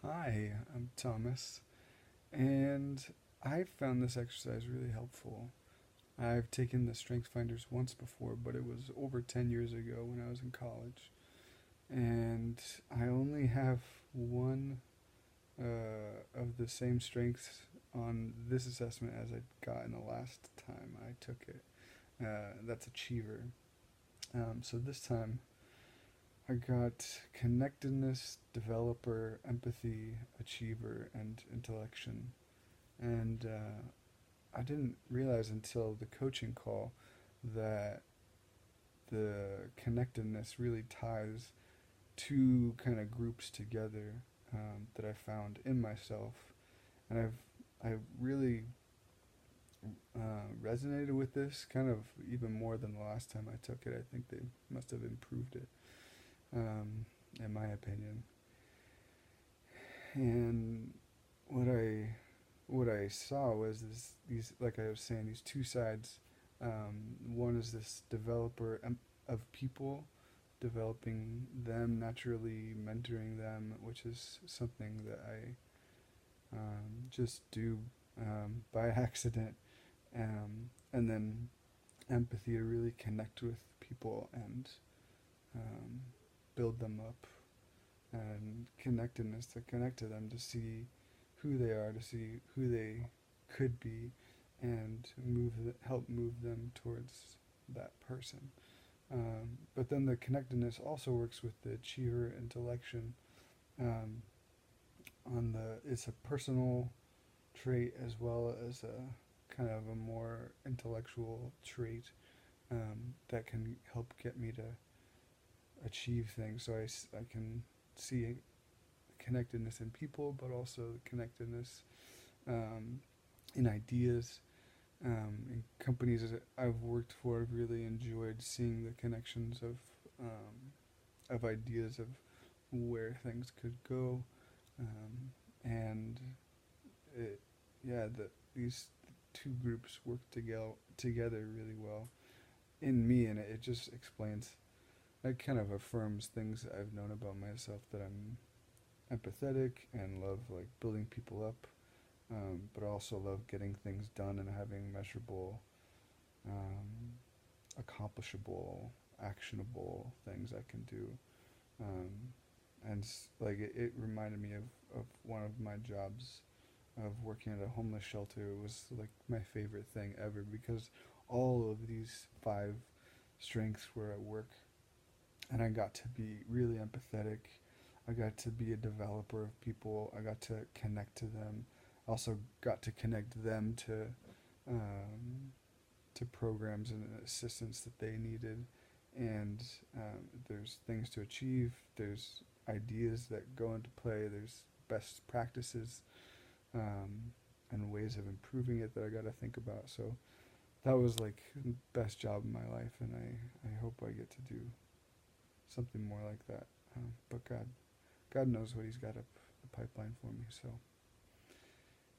Hi, I'm Thomas, and I found this exercise really helpful. I've taken the Strength Finders once before, but it was over 10 years ago when I was in college, and I only have one of the same strengths on this assessment as I got in the last time I took it. That's Achiever. So this time I got Connectedness, Developer, Empathy, Achiever, and Intellection. And I didn't realize until the coaching call that the connectedness really ties two kind of groups together that I found in myself, and I really resonated with this kind of even more than the last time I took it. I think they must have improved it, in my opinion. And what I saw was these, like I was saying, these two sides. One is this developer of people, developing them naturally, mentoring them, which is something that I just do by accident. And then empathy to really connect with people and um, build them up, and connectedness to connect to them, to see who they are, to see who they could be, and help move them towards that person. But then the connectedness also works with the achiever intellection. Um, on the It's a personal trait as well as a kind of a more intellectual trait that can help get me to achieve things. So I can see connectedness in people, but also connectedness um, in ideas. In companies that I've worked for, I've really enjoyed seeing the connections of ideas of where things could go, and it, yeah, these two groups work together really well in me, and it just explains. It kind of affirms things that I've known about myself, that I'm empathetic and love like building people up, but also love getting things done and having measurable, um, accomplishable, actionable things I can do. Um, and like it reminded me of one of my jobs of working at a homeless shelter. It was like my favorite thing ever because all of these five strengths were at work, and I got to be really empathetic. I got to be a developer of people. I got to connect to them. I also got to connect them um, to programs and assistance that they needed. And there's things to achieve. There's ideas that go into play. There's best practices, and ways of improving it that I got to think about. So that was like the best job in my life, and I hope I get to do something more like that. But God knows what He's got up the pipeline for me. So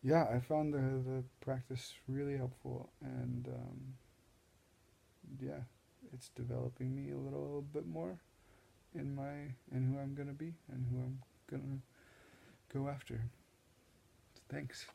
yeah, I found the practice really helpful, and yeah, it's developing me a little bit more in who I'm gonna be and who I'm gonna go after. Thanks.